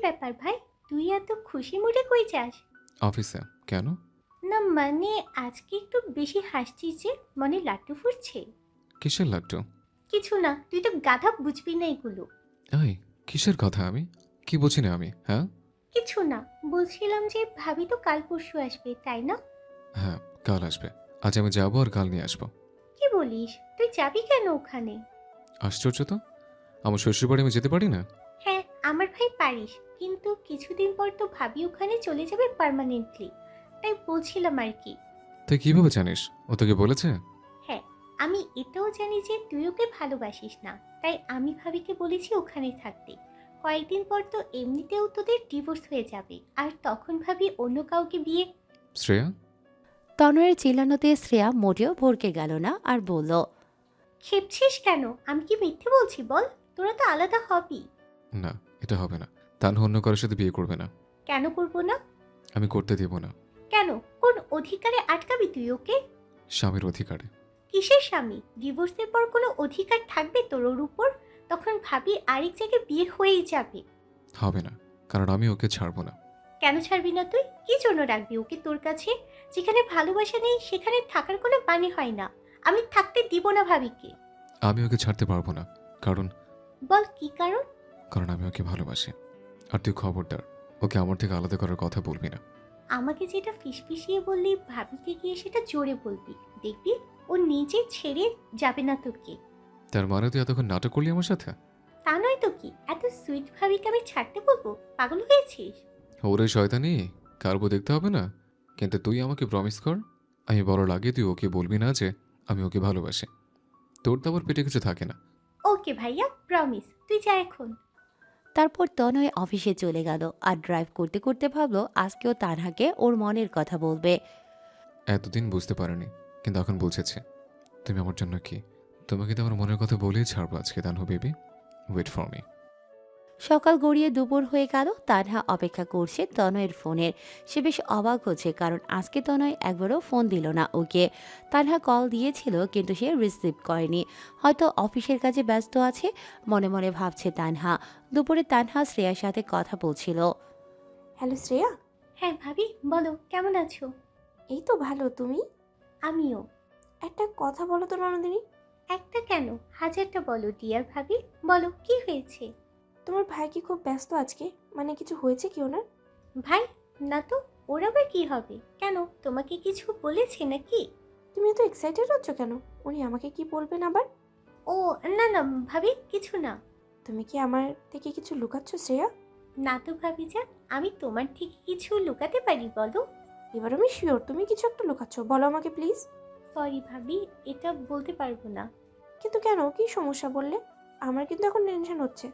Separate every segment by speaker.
Speaker 1: ব্যাপার ভাই, তুই এত খুশি মুডে কই যাস?
Speaker 2: অফিসে। কেন?
Speaker 1: না মানে, আজকে একটু বেশি হাসছিস যে, মনে লাড্ডু ফুটছে?
Speaker 2: কিসের লাড্ডু?
Speaker 1: কিছু না, তুই তো গাধা, বুঝবি না এগুলো।
Speaker 2: এই, কিসের কথা আমি? কি বুঝি না আমি, হ্যাঁ?
Speaker 1: কিছু না, বলছিলাম যে ভাবি তো কাল পরশু আসবে, তাই না?
Speaker 2: হ্যাঁ, কাল আসবে। আজ আমি যাবো আর কাল নিয়ে আসবো।
Speaker 1: কি বলিস, তুই যাবি কেন ওখানে?
Speaker 2: আশ্চর্য তো, আমার শ্বশুরবাড়ি আমি যেতে পারি না?
Speaker 1: হ্যাঁ, আমার ভাই পারিস, কিন্তু কিছুদিন পর তো ভাবি ওখানে চলে যাবে পার্মানেন্টলি, তাই বলছিলাম আর কি।
Speaker 2: তুই কিভাবে জানিস? ও তোকে বলেছে?
Speaker 1: হ্যাঁ, আমি এটাও জানি যে তুই ওকে ভালোবাসিস না, তাই আমি ভাবিকে বলেছি ওখানে থাকতে। কয়েকদিন পর তো এমনিতেও তোদের ডিভোর্স হয়ে যাবে, আর তখন ভাবি অন্য কাউকে বিয়ে।
Speaker 2: শ্রেয়া?
Speaker 3: তনয়ের চিল্লানোতে শ্রেয়া মোটেও ভরকে গেল না আর বলল,
Speaker 1: খেপছিস কেন? আমি কি মিথ্যে বলছি বল? তোরা তো আলাদা হবি।
Speaker 2: না, এটা হবে না। তানহা অন্য কারোর সাথে বিয়ে করবে না।
Speaker 1: কেন করবো না?
Speaker 2: আমি করতে দেব না।
Speaker 1: কেন? কোন অধিকারে আটকাবি তুই ওকে?
Speaker 2: স্বামীর অধিকারে।
Speaker 1: কিসের স্বামী? ডিভোর্সের পর কোনো অধিকার থাকবে তোর ওর উপর? তখন ভাবি আরেক জায়গায় বিয়ে হয়েই যাবে।
Speaker 2: হবে না, কারণ আমি ওকে ছাড়বো না।
Speaker 1: কেন ছাড়বি না তুই? কি জন্য রাখবি ওকে তোর কাছে? যেখানে ভালোবাসা নেই সেখানে থাকার কোনো মানে হয় না। আমি থাকতে দিব না ভাবিকে।
Speaker 2: আমি ওকে ছাড়তে পারবো না। কারণ
Speaker 1: বল কি কারণ?
Speaker 2: কারণ আমি ওকে ভালোবাসি। আর তুই খবরদার ওকে আমার থেকে আলাদা করার কথা বলবি না।
Speaker 1: আমাকে যেটা ফিসফিসিয়ে বললি, ভাবিকে গিয়ে সেটা জোরে বলবি। দেখবি ও নিজে ছেড়ে যাবে না তোকে।
Speaker 2: তার মানে তুই এতক্ষণ নাটক করলি আমার সাথে?
Speaker 1: তা নয় তো কি, এত সুইট ভাবিকে আমি ছাড়তে বলবো? পাগল হয়েছিস?
Speaker 2: ওরে শয়তানি, কারবো দেখতে হবে না। কিন্তু তুই আমাকে প্রমিস কর, আমি বলার আগে তুই ওকে বলবি না যে আমি ওকে ভালোবাসি। তোর তো আবার পেটে কিছু থাকে না।
Speaker 1: ওকে ভাইয়া, প্রমিস, তুই যা এখন।
Speaker 3: তারপর তনয় অফিসে চলে গেল আর ড্রাইভ করতে করতে ভাবলো আজকেও তানহাকে ওর মনের কথা বলবে।
Speaker 2: এতদিন বুঝতে পারিনি, কিন্তু এখন বুঝেছি তুমি আমার জন্য কি। তোমাকে তো আমার মনের কথা বলেই ছাড়বো আজকে, Tanhu baby. Wait for me.
Speaker 3: সকাল গড়িয়ে দুপুর হয়ে গেল, তানহা অপেক্ষা করছে তনয়ের ফোনের। সে বেশ অবাক হচ্ছে, কারণ আজকে তনয় একবারও ফোন দিল না ওকে। তানহা কল দিয়েছিল কিন্তু সে রিসিভ করেনি, হয়তো অফিসের কাজে ব্যস্ত আছে। মনে মনে ভাবছে তানহা। দুপুরে তানহা শ্রেয়ার সাথে কথা বলছিল।
Speaker 4: হ্যালো শ্রেয়া।
Speaker 1: হ্যাঁ ভাবি, বলো কেমন আছো?
Speaker 4: এই তো ভালো, তুমি?
Speaker 1: আমিও।
Speaker 4: একটা কথা বলো তো ননদিনী।
Speaker 1: একটা কেন, হাজারটা বলো ডিয়ার ভাবি। বলো কি হয়েছে?
Speaker 4: তোমার ভাই কি খুব ব্যস্ত আজকে? মানে কিছু হয়েছে কি ওনার?
Speaker 1: ভাই? না তো, ওর আবার কি হবে? কেন, তোমাকে কিছু বলেছে নাকি?
Speaker 4: তুমি এত এক্সাইটেড হচ্ছ কেন? উনি আমাকে কি বলবেন আবার?
Speaker 1: ও, না না ভাবি, কিছু না।
Speaker 4: তুমি কি আমার থেকে কিছু লুকাচ্ছ শ্রেয়া?
Speaker 1: না তো ভাবি যান, আমি তোমার থেকে কিছু লুকাতে পারি বলো?
Speaker 4: এবার আমি শিওর তুমি কিছু একটা লুকাচ্ছ, বলো আমাকে প্লিজ।
Speaker 1: সরি ভাবি, এটা বলতে পারবো না।
Speaker 4: কিন্তু কেন, কি সমস্যা বললে? আমার কিন্তু এখন টেনশন হচ্ছে।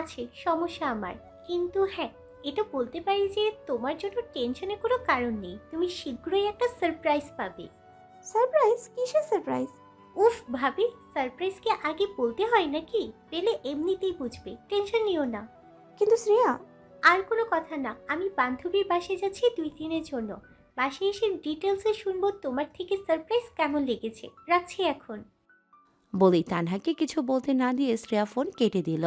Speaker 1: আছে সমস্যা আমার, কিন্তু হ্যাঁ, এটা বলতে পারি যে তোমার জন্য টেনশনের কোনো কারণ নেই, তুমি শীঘ্রই একটা সারপ্রাইজ পাবে।
Speaker 4: সারপ্রাইজ? কিসের সারপ্রাইজ?
Speaker 1: উফ ভাবি, সারপ্রাইজ কি আগে বলতে হয় নাকি? পেলে এমনিতেই বুঝবে, টেনশন নিও না।
Speaker 4: কিন্তু শ্রেয়া।
Speaker 1: আর কোনো কথা না, আমি বান্ধবীর বাসায় যাচ্ছি 2 দিনের জন্য। বাসায় এসে ডিটেলসে শুনবো তোমার থেকে সারপ্রাইজ কেমন লেগেছে। রাখছি এখন।
Speaker 3: বলেই তানহাকে কিছু বলতে না দিয়ে শ্রেয়া ফোন কেটে দিল।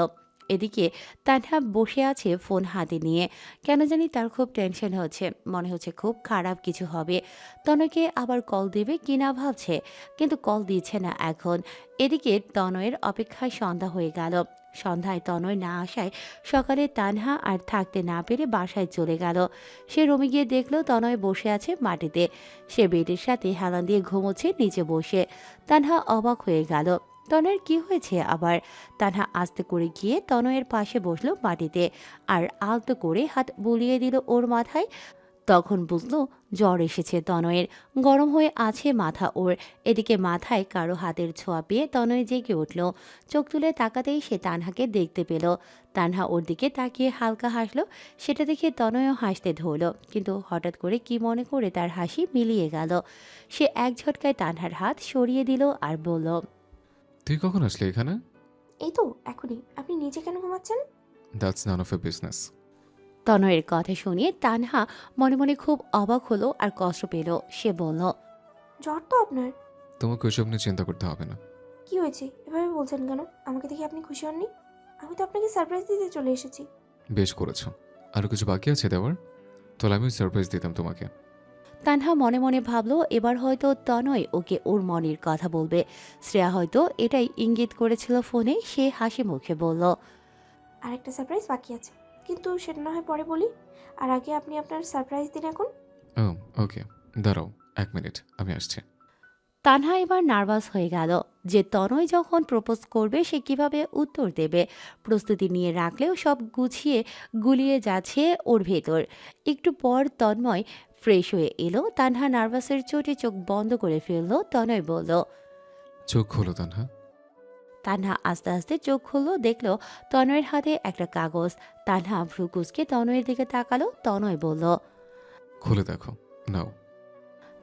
Speaker 3: এদিকে তানহা বসে আছে ফোন হাতে নিয়ে। কেন জানি তার খুব টেনশন হচ্ছে, মনে হচ্ছে খুব খারাপ কিছু হবে। তনয়কে আবার কল দেবে কিনা ভাবছে, কিন্তু কল দিচ্ছে না এখন। এদিকে তনয়ের অপেক্ষায় সন্ধ্যা হয়ে গেল। সন্ধ্যায় তনয় না আসায় সকালে তানহা আর থাকতে না পেরে বাসায় চলে গেল। সে রুমে গিয়ে দেখলো তনয় বসে আছে মাটিতে। সে বেডের সাথে হেলান দিয়ে ঘুমোচ্ছে নিচে বসে। তানহা অবাক হয়ে গেল, তনয়ের কি হয়েছে আবার। তানহা আস্তে করে গিয়ে তনয়ের পাশে বসলো মাটিতে, আর আলতো করে হাত বুলিয়ে দিল ওর মাথায়। তখন বুঝলো জ্বর এসেছে তনয়ের, গরম হয়ে আছে মাথা ওর। এদিকে মাথায় কারো হাতের ছোঁয়া পেয়ে তনয় জেগে উঠল। চোখ তুলে তাকাতেই সে তানহাকে দেখতে পেল। তানহা ওর দিকে তাকিয়ে হালকা হাসলো। সেটা দেখে তনয়ও হাসতে ধরল, কিন্তু হঠাৎ করে কি মনে করে তার হাসি মিলিয়ে গেল। সে এক ঝটকায় তানহার হাত সরিয়ে দিল আর বলল,
Speaker 2: তুই কখন আসলি এখানে?
Speaker 4: এই তো এখনই। আপনি নিচে কেন ঘুমাচ্ছেন?
Speaker 2: That's none of a business.
Speaker 3: তনয়ের কথা শুনিয়ে তানহা মনে মনে খুব অবাক হলো আর কষ্ট পেল। সে বলল,
Speaker 4: জ্বর তো আপনার।
Speaker 2: তোমাকে ওইসব নিয়ে চিন্তা করতে হবে না।
Speaker 4: কি হয়েছে এভাবে বলছেন কেন? আমাকে দেখে আপনি খুশি হননি? আমি তো আপনাকে সারপ্রাইজ দিতে চলে এসেছি।
Speaker 2: বেশ করেছো। আরও কিছু বাকি আছে দেওয়ার? তাহলে আমিও সারপ্রাইজ দিতাম তোমাকে।
Speaker 3: তানহা মনে মনে ভাবলো এবার হয়তো তনয় ওকে ওর মনের কথা বলবে। শ্রেয়া হয়তো এটাই ইঙ্গিত করেছিল ফোনে। সে হাসি মুখে বলল,
Speaker 4: আর একটা সারপ্রাইজ বাকি আছে, কিন্তু সেটা না হয় পরে বলি। আর আগে আপনি আপনার সারপ্রাইজ দিন এখন।
Speaker 2: ও ওকে, দাঁড়াও 1 মিনিট, আমি আসছি।
Speaker 3: তানহা এবার নার্ভাস হয়ে গেল যে তনয় যখন প্রপোজ করবে সে কিভাবে উত্তর দেবে। প্রস্তুতি নিয়ে রাখলেও সব গুলিয়ে যাচ্ছে ওর ভেতর। একটু পর তন্ময় ফ্রেশ হয়ে এলো। তানহা নার্ভাসের চোটে চোখ বন্ধ করে ফেলল। তনয় বলল,
Speaker 2: চোখ খোলো তানহা।
Speaker 3: তানহা আস্তে আস্তে চোখ খুলল, দেখলো তনয়ের হাতে একটা কাগজ। তানহা ভ্রুকুসকে তনয়ের দিকে তাকালো। তনয় বলল,
Speaker 2: খুলে দেখো, নাও।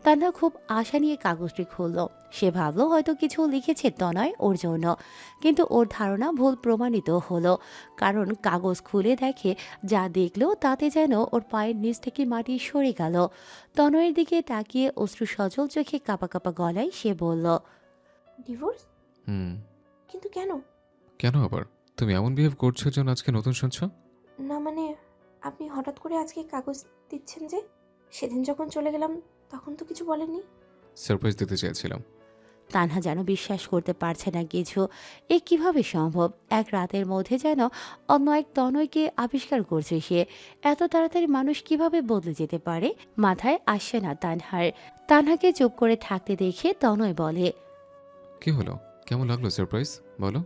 Speaker 3: তানহা খুব আশা নিয়ে কাগজটি খুলল। সে ভাবলো হয়তো কিছু লিখেছে তনয় ওর জন্য, কিন্তু ওর ধারণা ভুল প্রমাণিত হলো। কারণ কাগজ খুলে দেখে যা দেখলো তাতে যেন ওর পায়ের নিচ থেকে মাটি সরে গেল। তনয়ের দিকে তাকিয়ে অশ্রু সজল চোখে কাঁপা কাঁপা গলায় সে বলল,
Speaker 4: ডিভোর্স?
Speaker 2: হুম।
Speaker 4: কিন্তু কেন?
Speaker 2: কেন আবার? তুমি এমন বিহেভ করছো যেন আজকে নতুন শুনছো।
Speaker 4: না মানে, আপনি হঠাৎ করে আজকে কাগজ দিচ্ছেন যে? সেদিন যখন চলে গেলাম তখন তো কিছু বলেননি।
Speaker 2: সারপ্রাইজ দিতে চেয়েছিলাম।
Speaker 3: তানহা যেন বিশ্বাস করতে পারছে না কিছু। এ কিভাবে সম্ভব? এক রাতের মধ্যে যেন অন্য এক তনয়কে আবিষ্কার করছে সে। এত তাড়াতাড়ি মানুষ কিভাবে বদলে যেতে পারে? মাথায় আসছে না তানহার। তানহাকে চুপ করে থাকতে দেখে তনয় বলে,
Speaker 2: কি হলো? কেমন লাগলো সারপ্রাইজ? বলো।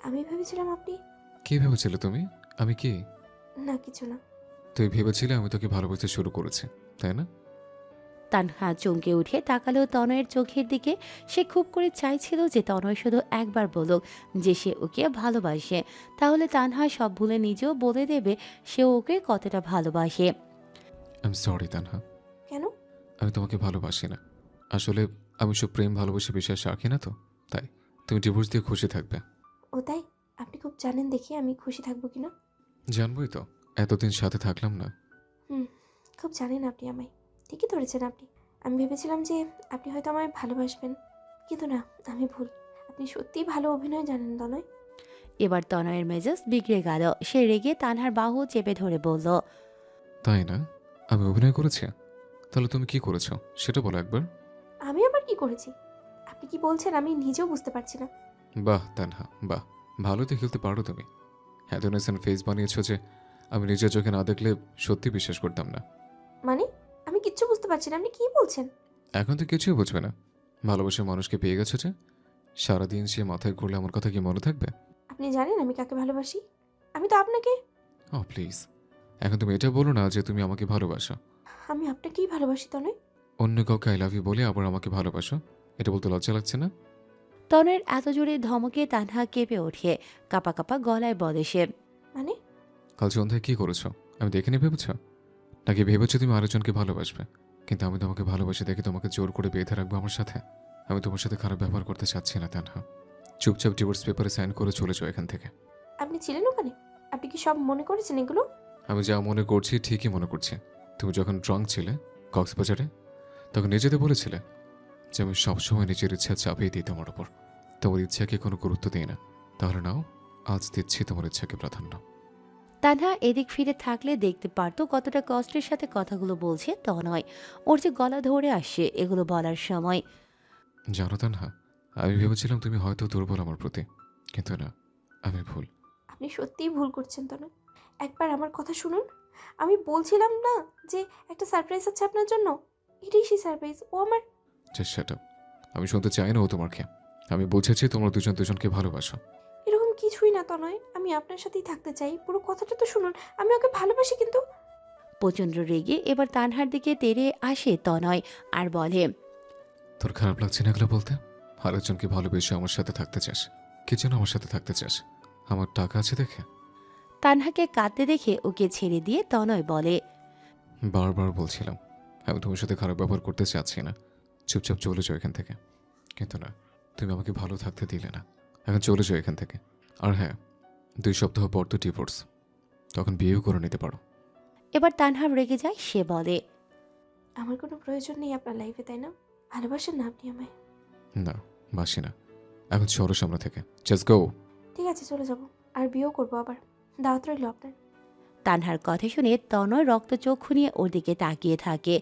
Speaker 4: আমি ভেবেছিলাম আপনি...
Speaker 2: কি ভেবেছিলে তুমি? আমি কি?
Speaker 4: না, কিছু না।
Speaker 2: তুই ভেবেছিলে আমি তোকে ভালোবাসতে শুরু করেছি, তাই না?
Speaker 3: তানহা চমকে উঠে তাকালো তনয়ের চোখের দিকে। সে খুব করে চাইছিল যে তনয় শুধু একবার বলুক যে সে ওকে ভালোবাসে। তাহলে তানহা সব ভুলে নিজেও বলে দেবে সে ওকে কতটা ভালোবাসে।
Speaker 2: I am sorry Tanha.
Speaker 4: কেন?
Speaker 2: আমি তোমাকে ভালোবাসি না। আসলে আমি সব প্রেম ভালোবাসে বিশ্বাস রাখি না তো, তাই। তুমি ডিভোর্স দিয়ে খুশি থাকবে।
Speaker 4: ও তাই? আপনি খুব জানেন দেখি আমি খুশি থাকবো কিনা।
Speaker 2: জানবই তো, এতদিন সাথে থাকলাম না।
Speaker 4: হুম, খুব জানেন আপনি আমায়। ঠিকই ধরেছেন আপনি। আমি ভেবেছিলাম যে আপনি হয়তো আমায় ভালোবাসবেন, কিন্তু না, আমি ভুল। আপনি সত্যিই ভালো অভিনয় জানেন তনয়।
Speaker 3: এবার তনয়ের মেজাজ বিগড়ে গেল। সে রেগে তানহার বাহু চেপে ধরে বলল,
Speaker 2: তাই না? আমি অভিনয় করেছি? তাহলে তুমি কি করেছো সেটা বলো একবার।
Speaker 4: আমি আবার কি করেছি? আপনি কি বলছেন আমি নিজেও বুঝতে পারছি না।
Speaker 2: বাহ তানহা, বাহ। ভালোতে খেলতে পারো তুমি। এত ইনোসেন্ট ফেস বানিয়েছো যে আমি নিজের চোখে না দেখলে সত্যি বিশ্বাস করতাম না।
Speaker 4: মানে, আমি কিচ্ছু বুঝতে পারছি না, আপনি কি বলছেন?
Speaker 2: এখন তো কিছুই বুঝবে না। ভালোবাসার মানুষকে পেয়ে গেছো যে সারাদিন সে মাথায় ঘুরলে আমার কথা কি মনে থাকবে?
Speaker 4: আপনি জানেন আমি কাকে ভালোবাসি? আমি তো আপনাকে...
Speaker 2: ও প্লিজ, এখন তুমি এটা বলো না যে তুমি আমাকে ভালোবাসো।
Speaker 4: আমি আপনাকেই ভালোবাসি তনয়।
Speaker 2: অন্য কাউকে আই লাভ ইউ বলে আবার আমাকে ভালোবাসো, এটা বলতে লজ্জা লাগছে না?
Speaker 3: তনয়ের এত জোরে ধমকে তানহা কেঁপে ওঠে। কাঁপা কাঁপা গলায় বলে সে,
Speaker 4: মানে?
Speaker 2: কাল সন্ধ্যায় কি করেছো আমি দেখিনি ভেবেছো? নাকি ভেবেছো তুমি আরেকজনকে ভালোবাসবে? কিন্তু আমি তোমাকে ভালোবাসি দেখে তোমাকে জোর করে বেঁধে রাখবো আমার সাথে? আমি তোমার সাথে খারাপ ব্যবহার করতে চাচ্ছি না তানহা। চুপচাপ ডিভোর্স পেপারে সাইন করে চলে যাও এখান থেকে।
Speaker 4: আপনি ছিলেন ওখানে? আপনি কি সব মনে করেছেন এগুলো?
Speaker 2: আমি যা মনে করছি ঠিকই মনে করছি। তুমি যখন ড্রাঙ্ক ছিলে কক্সবাজারে, তখন নিজেতে বলেছিলে যে আমি সবসময় নিজের ইচ্ছা চাপিয়ে দিই তোমার ওপর। তোমার ইচ্ছাকে কোনো গুরুত্ব দিই না। তাহলে নাও, আজ দিচ্ছি তোমার ইচ্ছাকে প্রাধান্য।
Speaker 3: তানহা এদিক ফিরে থাকলে দেখতে পারতো কতটা কষ্টের সাথে কথাগুলো বলছে তনয়। ওর যে গলা ধরে আসছে এগুলো বলার সময়।
Speaker 2: জানো তানহা, আমি ভেবেছিলাম তুমি হয়তো দুর্বল আমার প্রতি, কিন্তু না, আমি ভুল।
Speaker 4: আপনি সত্যিই ভুল করছেন তনয়। একবার আমার কথা শুনুন। আমি বলছিলাম না যে একটা সারপ্রাইজ আছে আপনার জন্য? এটাই সেই সারপ্রাইজ। ও আমার...
Speaker 2: জাস্ট শাট আপ। আমি শুনতে চাই না ও তোমাকে। আমি বুঝেছি তোমরা দুজন দুজনকে ভালোবাসো।
Speaker 4: এরকম কিছুই না তনয়, আমি আপনার সাথেই থাকতে চাই। পুরো কথাটা তো শুনুন। আমি ওকে ভালোবাসি, কিন্তু...
Speaker 3: প্রচণ্ড রেগে এবার তানহার দিকে তেড়ে আসে তনয় আর বলে,
Speaker 2: তোর খারাপ লাগছে না এগুলো বলতে? আরেকজনকে ভালোবেসে আমার সাথে থাকতে চাস? কি জন্য আমার সাথে থাকতে চাস? আমার টাকা আছে দেখে?
Speaker 3: তানহাকে কাঁদতে দেখে ওকে ছেড়ে দিয়ে তনয় বলে,
Speaker 2: বারবার বলছিলাম আমি তোমার সাথে খারাপ ব্যবহার করতে চাচ্ছি না, চুপচাপ চলে যাও এখান থেকে। কিন্তু না, তুমি আমাকে ভালো থাকতে দিলে না। এখন চলে যাও এখান থেকে। আর হ্যাঁ, 2 সপ্তাহ পর তো ডিভোর্স, তখন বিয়েও করে নিতে পারো।
Speaker 3: এবার তানহা রেগে যায়। সে বলে,
Speaker 4: আমার কোনো প্রয়োজন নেই আপনার লাইফে, তাই না? ভালোবাসেন না আপনি আমায়?
Speaker 2: না, বাসি না। এখন সরো সামনে থেকে, জাস্ট গো।
Speaker 4: ঠিক আছে, চলে যাব। আর বিয়েও করবো আবার। দাওয়াত রইল আপনার।
Speaker 3: তানহার কথা শুনে তনয় রক্তচক্ষু নিয়ে ওর দিকে তাকিয়ে থাকে,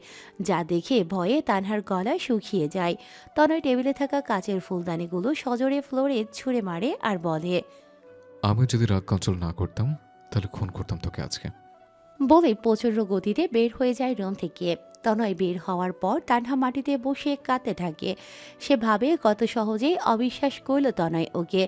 Speaker 3: যা দেখে ভয়ে তানহার গলা শুকিয়ে যায়। তনয় টেবিলে থাকা কাচের ফুলদানিগুলো সজোরে ফ্লোরে ছুঁড়ে মারে আর বলে,
Speaker 2: আমি যদি রাগ কন্ট্রোল না করতাম তাহলে খুন করতাম তোকে আজকে।
Speaker 3: বলে প্রচণ্ড গতিতে বের হয়ে যায় রুম থেকে। তনয় বের হওয়ার পর তানহা মাটিতে বসে কাঁদতে থাকে। সে ভাবে কত সহজেই অবিশ্বাস করল তনয় ওকে,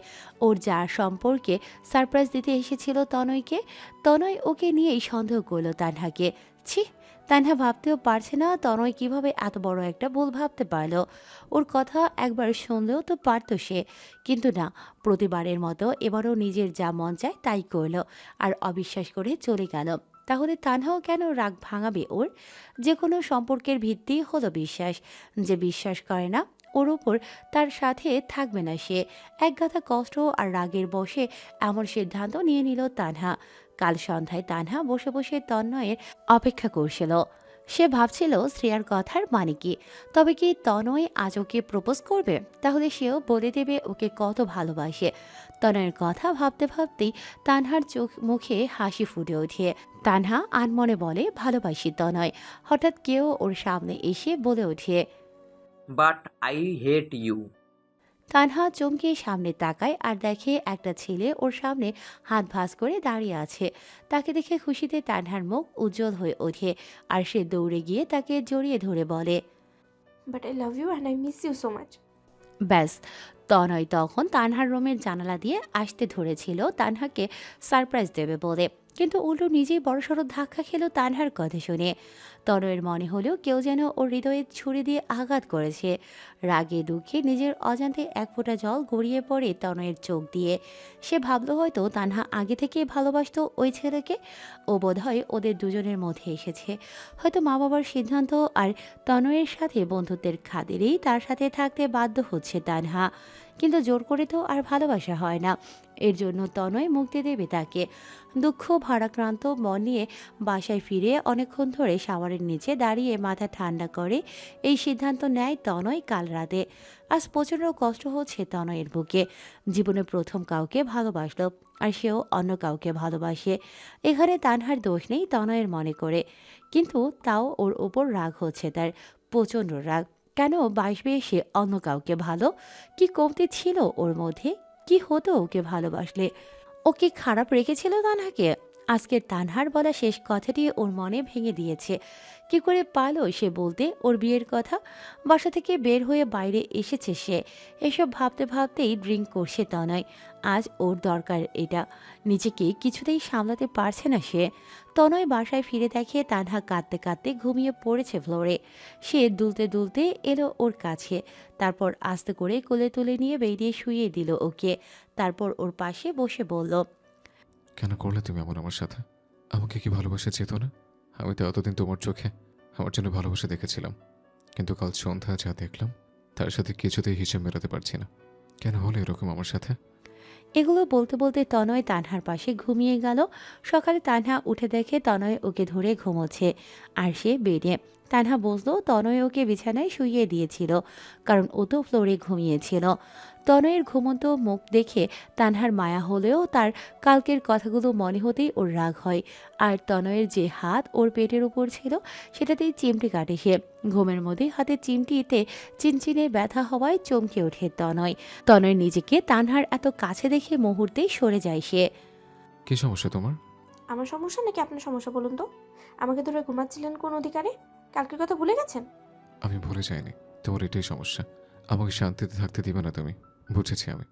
Speaker 3: ওর যার সম্পর্কে সারপ্রাইজ দিতে এসেছিল তনয়কে। তনয় ওকে নিয়েই সন্দেহ করলো তানহাকে। ছি, তানহা ভাবতেও পারছে না তনয় কিভাবে এত বড় একটা ভুল ভাবতে পারলো। ওর কথা একবার শুনলেও তো পারত সে, কিন্তু না, প্রতিবারের মতো এবারও নিজের যা মন চায় তাই করলো আর অবিশ্বাস করে চলে গেল। তাহলে তানহাও কেন রাগ ভাঙাবে ওর? যে কোনো সম্পর্কের ভিত্তি হলো বিশ্বাস। যে বিশ্বাস করে না ওর উপর, তার সাথে থাকবে না সে। একগাদা কষ্ট আর রাগের বশে এমন সিদ্ধান্ত নিয়ে নিল তানহা। কাল সন্ধ্যায় তানহা বসে বসে তন্ময়ের অপেক্ষা করছিল। সে ভাবছিল শ্রেয়ার কথার মানে কি। তবে কি তনয় আজ ওকে প্রপোজ করবে? তাহলে সেও বলে দেবে ওকে কত ভালোবাসে। তনয়ের কথা ভাবতে ভাবতেই তানহার চোখ মুখে হাসি ফুটে ওঠে। তানহা আনমনে বলে, ভালোবাসি তনয়। হঠাৎ কেউ ওর সামনে এসে বলে ওঠে।
Speaker 5: But I hate you.
Speaker 3: Tanha চমকে সামনে তাকায় আর দেখে একটা ছেলে ওর সামনে হাত ভাঁজ করে দাঁড়িয়ে আছে। তাকে দেখে খুশিতে তানহার মুখ উজ্জ্বল হয়ে ওঠে আর সে দৌড়ে গিয়ে তাকে জড়িয়ে ধরে বলে,
Speaker 4: but I love you and I miss you so much.
Speaker 3: ব্যাস। তনয় তখন তানহার রুমের জানালা দিয়ে আসতে ধরেছিল তানহাকে সারপ্রাইজ দেবে বলে, কিন্তু উল্টো নিজেই বড়সড় ধাক্কা খেলো তানহার কথা শুনে। তনয়ের মনে হলো কেউ যেন ওর হৃদয়ে ছুরি দিয়ে আঘাত করেছে। রাগে দুঃখে নিজের অজান্তে এক ফোঁটা জল গড়িয়ে পড়ে তনয়ের চোখ দিয়ে। সে ভাবলো হয়তো তানহা আগে থেকেই ভালোবাসতো ওই ছেলেকে। ও বোধহয় ওদের দুজনের মধ্যে এসেছে। হয়তো মা বাবার সিদ্ধান্ত আর তনয়ের সাথে বন্ধুত্বের খাতিরেই তার সাথে থাকতে বাধ্য হচ্ছে তানহা। কিন্তু জোর করে তো আর ভালোবাসা হয় না। এর জন্য তনয় মুক্তি দেবে তাকে। দুঃখ ভারাক্রান্ত মন নিয়ে বাসায় ফিরে অনেকক্ষণ ধরে শাওয়ারের নিচে দাঁড়িয়ে মাথা ঠান্ডা করে এই সিদ্ধান্ত নেয় তনয় কাল রাতে। আজ প্রচণ্ড কষ্ট হচ্ছে তনয়ের বুকে। জীবনে প্রথম কাউকে ভালোবাসলো আর সেও অন্য কাউকে ভালোবাসে। এখানে তানহার দোষ নেই তনয়ের মনে করে, কিন্তু তাও ওর ওপর রাগ হচ্ছে তার, প্রচণ্ড রাগ। কেন বাসবে সে অন্য কাউকে ভালো? কি কমতি ছিল ওর মধ্যে? কি হতো ওকে ভালোবাসলে? ও কি খারাপ রেখেছিল তানহাকে? আজকের তানহার বলা শেষ কথাটি ওর মনে ভেঙে দিয়েছে। কি করে পারলো সে বলতে ওর বিয়ের কথা? বাসা থেকে বের হয়ে বাইরে এসেছে সে। এসব ভাবতে ভাবতেই ড্রিঙ্ক করছে তনয়। আজ ওর দরকার এটা। নিজেকে কিছুতেই সামলাতে পারছে না সে। তনয় বাসায় ফিরে দেখে তানহা কাঁদতে কাঁদতে ঘুমিয়ে পড়েছে ফ্লোরে। সে দুলতে দুলতে এলো ওর কাছে, তারপর আস্তে করে কোলে তুলে নিয়ে বেরিয়ে শুইয়ে দিল ওকে। তারপর ওর পাশে বসে বলল,
Speaker 2: কেন করলে তুমি এমন আমার সাথে? আমাকে কি ভালোবাসা যেত না? আমি তো এতদিন তোমার চোখে আমার জন্য ভালোবাসা দেখেছিলাম, কিন্তু কাল সন্ধ্যায় যা দেখলাম তার সাথে কিছুতেই হিসেব মেলাতে পারছি না। কেন হলো এরকম আমার সাথে?
Speaker 3: এগুলো বলতে বলতে তনয় তানহার পাশে ঘুমিয়ে গেল। সকালে তানহা উঠে দেখে তনয় ওকে ধরে ঘুমোচ্ছে আর সে বেডে। তানহা বুঝলো তনয় ওকে বিছানায় শুইয়ে দিয়েছিল, কারণ ও তো ফ্লোরে ঘুমিয়েছিল। তনয়ের ঘুমন্ত মুখ দেখে তানহার মায়া হলেও তার কালকের কথাগুলো মনে হতেই ওর রাগ হয়। আর তনয়ের যে হাত ওর পেটের উপর ছিল সেটাতেই চিমটি কাটে সে। ঘুমের মধ্যে হাতে চিমটিতে চিনচিনে ব্যথা হওয়ায় চমকে ওঠে তনয়। তনয় নিজেকে তানহার এত কাছে দেখে মুহূর্তেই সরে যায় সে।
Speaker 2: কি সমস্যা তোমার?
Speaker 4: আমার সমস্যা নাকি আপনার সমস্যা বলুন তো? আমাকে ধরে ঘুমাচ্ছিলেন কোন অধিকারে? কালকের কথা ভুলে গেছেন?
Speaker 2: আমি ভুলে যাইনি, তোমার এটাই সমস্যা। আমাকে শান্তিতে থাকতে দিবে না তুমি। বুঝেছি আমি।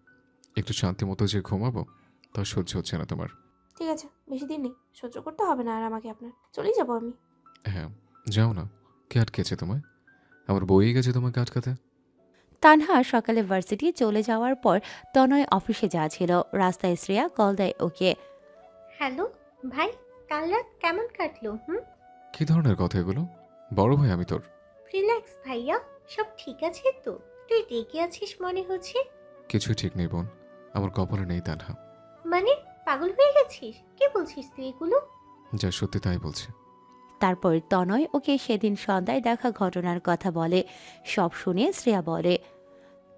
Speaker 2: একটু শান্তি মতো যে ঘুমাবো তা সহ্য হচ্ছে না তোমার।
Speaker 4: ঠিক আছে, বেশি দিন নেই, সহ্য করতে হবে না আর আমাকে আপনার। চলেই যাবো আমি।
Speaker 2: হ্যাঁ, যাও না। কে আটকেছে তোমায়? আমার বই গেছে তোমাকে আটকাতে?
Speaker 3: তানহা সকালে ভার্সিটি চলে যাওয়ার পর তনয় অফিসে যাচ্ছিল। রাস্তায় শ্রেয়া কল দেয় ওকে।
Speaker 1: হ্যালো ভাই, কাল রাত কেমন কাটলো?
Speaker 2: কি ধরনের কথা এগুলো? বড় ভাই আমি তোর।
Speaker 1: রিল্যাক্স ভাইয়া, সব ঠিক আছে তো? তুই রেগে আছিস মনে হচ্ছে।
Speaker 2: কিছুই ঠিক নেই বোন, আমার কপালে নেই তানহা।
Speaker 1: মানে পাগল হয়ে গেছিস? কি বলছিস তুই এগুলো?
Speaker 2: যা সত্যি তাই বলছি।
Speaker 3: তারপর তনয় ওকে সেদিন সন্ধ্যায় দেখা ঘটনার কথা বলে। সব শুনে শ্রেয়া বলে,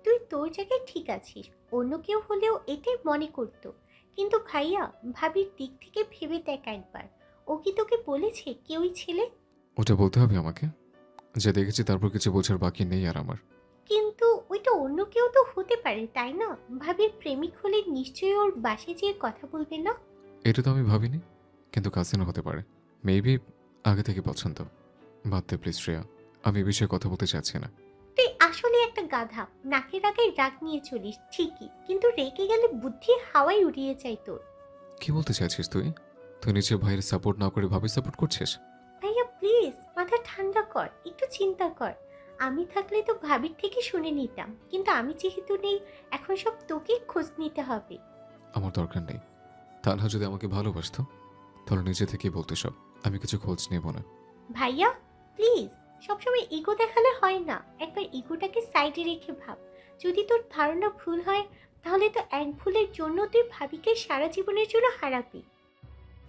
Speaker 1: তুই তোর জায়গায় ঠিক আছিস, অন্য কেউ হলেও এটাই মনে করতো। কিন্তু ভাইয়া, ভাবির দিক থেকে ভেবে দেখ একবার। ও কি তোকে বলেছে কেউই ছেলে?
Speaker 2: ওটা বলতে হবে আমাকে? যা দেখেছি তারপর কিছু বোঝার বাকি নেই আর আমার।
Speaker 1: কিন্তু ওইটা অন্য কেউ তো হতে পারে, তাই না? ভাবির প্রেমিক হলে নিশ্চয়ই ওর বাসে যেয়ে কথা বলবে না?
Speaker 2: এটা তো আমি ভাবিনি, কিন্তু কাজিনও হতে পারে। মেবি আগে থেকে পছন্দ। বাদ দে প্লিজ শ্রেয়া, আমি এ বিষয়ে কথা বলতে চাচ্ছি না।
Speaker 1: তুই আসলে একটা গাধা। নাকের আগায় রাগ নিয়ে চলিস ঠিকই, কিন্তু রেগে গেলে বুদ্ধি হাওয়ায় উড়িয়ে যায় তোর।
Speaker 2: কি বলতে চাইছিস তুই? তুই নিজের ভাইয়ের সাপোর্ট না করে ভাবি সাপোর্ট করছিস?
Speaker 1: ভাইয়া প্লিজ মাথা ঠান্ডা কর, একটু চিন্তা কর। আমি থাকলে তো ভাবির থেকে শুনে নিতাম, কিন্তু আমি যেহেতু নেই, এখন সব তোকে খোঁজ নিতে হবে।
Speaker 2: আমার দরকার নেই। তানহা যদি আমাকে ভালোবাসতো তাহলে নিজে থেকেই বলতো সব। আমি কিছু খোঁজ নেব না।
Speaker 1: ভাইয়া প্লিজ, সবসময় ইগো দেখালে হয় না। একবার ইগোটাকে সাইডে রেখে ভাব। যদি তোর ধারণা ভুল হয়, তাহলে তো এক ভুলের জন্য তুই ভাবিকে সারা জীবনের জন্য হারাবি।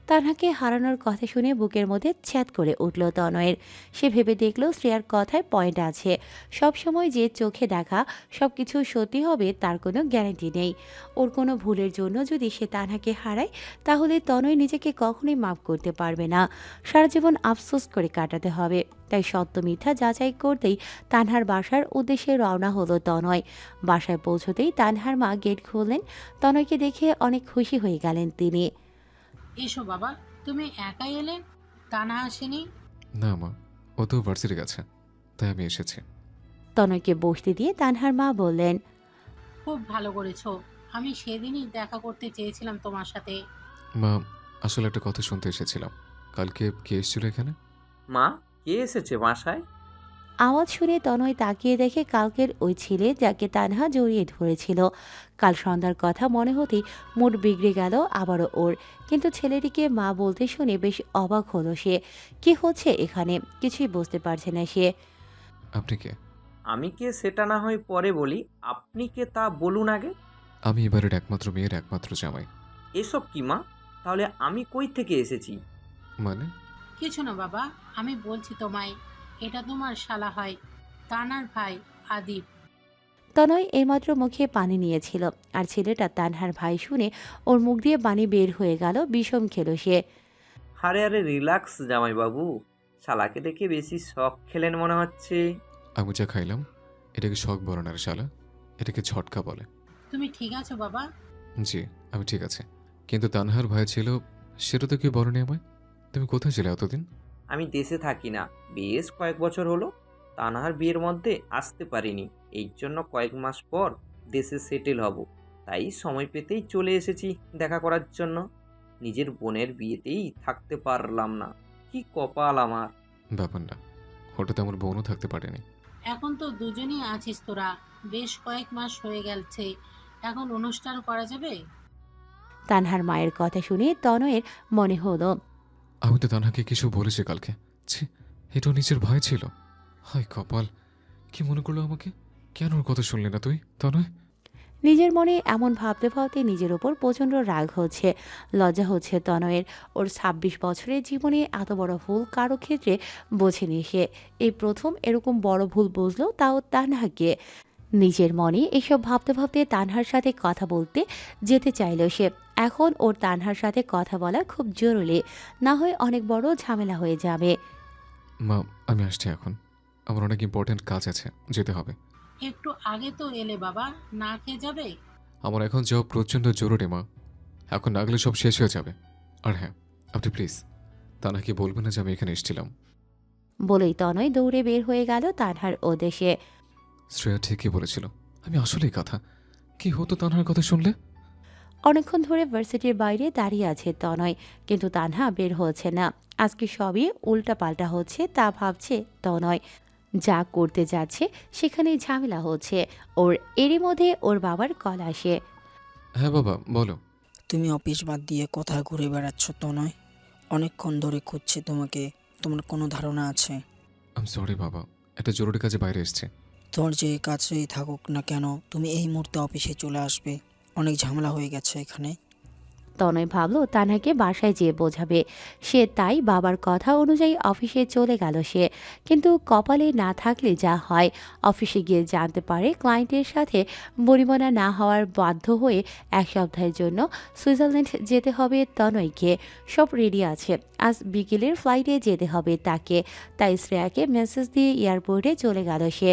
Speaker 3: তানহাকে হারানোর কথা শুনে বুকের মধ্যে ছ্যাদ করে উঠল তনয়ের। সে ভেবে দেখল শ্রেয়ার কথায় পয়েন্ট আছে। সব সময় যে চোখে দেখা সব কিছু সত্যি হবে তার কোনো গ্যারান্টি নেই। ওর কোনো ভুলের জন্য যদি সে তানহাকে হারায়, তাহলে তনয় নিজেকে কখনোই মাফ করতে পারবে না। সারা জীবন আফসোস করে কাটাতে হবে। তাই সত্য মিথ্যা যাচাই করতেই তানহার বাসার উদ্দেশ্যে রওনা হলো তনয়। বাসায় পৌঁছতেই তানহার মা গেট খুললেন। তনয়কে দেখে অনেক খুশি হয়ে গেলেন তিনি।
Speaker 6: এসো বাবা, তুমি একাই এলে? টানা আসেনি?
Speaker 2: না মা, ও তো ভার্সিটি গেছে, তাই আমি এসেছি।
Speaker 3: তনয়কে বসতে দিয়ে তানহার মা বললেন,
Speaker 6: খুব ভালো করেছো। আমি সেদিনই দেখা করতে চেয়েছিলাম তোমার সাথে।
Speaker 2: মা, আসলে একটা কথা শুনতে এসেছিলাম। কালকে কে এসেছিল এখানে?
Speaker 5: মা, কে এসেছে বাসায়?
Speaker 3: আওয়াজ শুনে তনয় তাকিয়ে দেখে কালকের ওই ছেলে যাকে তানহা জড়িয়ে ধরেছিল। কাল সন্ধ্যার কথা মনে হতেই মুড বিগড়ে গেল আবারও ওর। কিন্তু ছেলেটিকে মা বলতে শুনে বেশ অবাক হলো সে। কি হচ্ছে এখানে কিছুই বুঝতে পারছে না সে।
Speaker 2: আপনি কে?
Speaker 5: আমি কে সেটা না হয় পরে বলি, আপনি কে তা বলুন আগে।
Speaker 2: আমি এবারের একমাত্র মেয়ের একমাত্র জামাই।
Speaker 5: এসব কি মা? তাহলে আমি কই থেকে এসেছি?
Speaker 2: মানে?
Speaker 6: কিছু না বাবা, আমি বলছি তোমায়, এটা তোমার শালা হয়, তানার ভাই আদিব।
Speaker 3: তনয় এইমাত্র মুখে পানি নিয়েছিল, আর ছেলেটা তানহার ভাই শুনে ওর মুখ দিয়ে পানি বের হয়ে গেল। বিষম খেলো সে।
Speaker 5: আরে আরে রিল্যাক্স জামাইবাবু, শালাকে দেখে বেশি শখ খেলেন মনে হচ্ছে।
Speaker 2: আমি যা খাইলাম এটাকে শখ বলে না রে শালা, এটাকে ঝটকা বলে।
Speaker 6: তুমি ঠিক আছো বাবা?
Speaker 2: জি, আমি ঠিক আছে। কিন্তু তানহার ভাই ছিল, সেটা তো কেউ বলেনি আমায়। তুমি কোথায় ছিলে এতদিন?
Speaker 5: আমি দেশে থাকি না, বেশ কয়েক বছর হলো। তানহার বিয়ের মধ্যে আসতে পারিনি, এই জন্য কয়েক মাস পর দেশে সেটেল হব। তাই সময় পেতেই চলে এসেছি দেখা করার জন্য। নিজের বোনের বিয়েতেই থাকতে পারলাম না, কি কপাল আমার।
Speaker 2: ব্যাপার না, হঠাৎ আমার বোনও থাকতে পারেনি।
Speaker 6: এখন তো দুজনই আছিস তোরা, বেশ কয়েক মাস হয়ে গেছে, এখন অনুষ্ঠান করা যাবে?
Speaker 3: তানহার মায়ের কথা শুনে তনয়ের মনে হলো,
Speaker 2: আমি তো তানহাকে কিছু বলেছি কালকে। ছি, এটাও নিজের ভাই ছিল। হায় কপাল, কি মনে করলো আমাকে? কেন ওর কথা শুনলি না তুই তনয়?
Speaker 3: নিজের মনে এমন ভাবতে ভাবতে নিজের ওপর প্রচণ্ড রাগ হচ্ছে, লজ্জা হচ্ছে তনয়ের। ওর ২৬ বছরের জীবনে এত বড় ভুল কারো ক্ষেত্রে বোঝেনি সে। এই প্রথম এরকম বড় ভুল বুঝলো, তাও তানহাকে। নিজের মনে এসব ভাবতে ভাবতে তানহার সাথে কথা বলতে যেতে চাইল সে। এখন ওর তানহার সাথে কথা বলা খুব জরুরি, না হয় অনেক বড় ঝামেলা হয়ে যাবে।
Speaker 2: মা, আমি আসছি এখন। আমার অনেক ইম্পর্ট্যান্ট কাজ আছে, যেতে হবে।
Speaker 6: একটু আগে তো এলে বাবা, না খেয়ে যাবে?
Speaker 2: আমার এখন যাওয়া প্রচণ্ড জরুরি মা, এখন না গেলে সব শেষ হয়ে যাবে। আর হ্যাঁ, আপনি প্লিজ তানহাকে বলবেন না যে আমি এখানে এসেছিলাম।
Speaker 3: বলেই তনয় দৌড়ে বের হয়ে গেল তানহার উদ্দেশ্যে।
Speaker 2: শ্রেয়া ঠিকই বলেছিল, আমি আসলেই কথা। কি হতো তানহার কথা শুনলে?
Speaker 3: অনেকক্ষণ ধরে ভার্সিটির বাইরে দাঁড়িয়ে আছে তনয়, কিন্তু তানহা বের হচ্ছে না। আজকে সবই উল্টাপাল্টা হচ্ছে তা ভাবছে তনয়। যা করতে যাচ্ছে সেখানেই ঝামেলা হচ্ছে ওর। এরই মধ্যে ওর বাবার কল আসে।
Speaker 2: হ্যাঁ বাবা, বলো।
Speaker 7: তুমি অফিস বাদ দিয়ে কোথায় ঘুরে বেড়াচ্ছ তনয়? অনেকক্ষণ ধরে খুঁজছি তোমাকে। তোমার কোনো ধারণা আছে?
Speaker 2: আম সরি বাবা, একটা জরুরি কাজে বাইরে এসেছে।
Speaker 7: তোমার যে কাছেই থাকুক না কেন, তুমি এই মুহূর্তে অফিসে চলে আসবে। অনেক ঝামেলা হয়ে গেছে এখানে।
Speaker 3: তনয় ভাবলো তানহাকে বাসায় যেয়ে বোঝাবে। সে তাই বাবার কথা অনুযায়ী অফিসে চলে গেল সে। কিন্তু কপালে না থাকলে যা হয়, অফিসে গিয়ে জানতে পারে ক্লায়েন্টের সাথে বনিবনা না হওয়ার বাধ্য হয়ে 1 সপ্তাহের জন্য সুইজারল্যান্ড যেতে হবে তনয়কে। সব রেডি আছে, আজ বিকেলের ফ্লাইটে যেতে হবে তাকে। তাই শ্রেয়াকে মেসেজ দিয়ে এয়ারপোর্টে চলে গেল সে।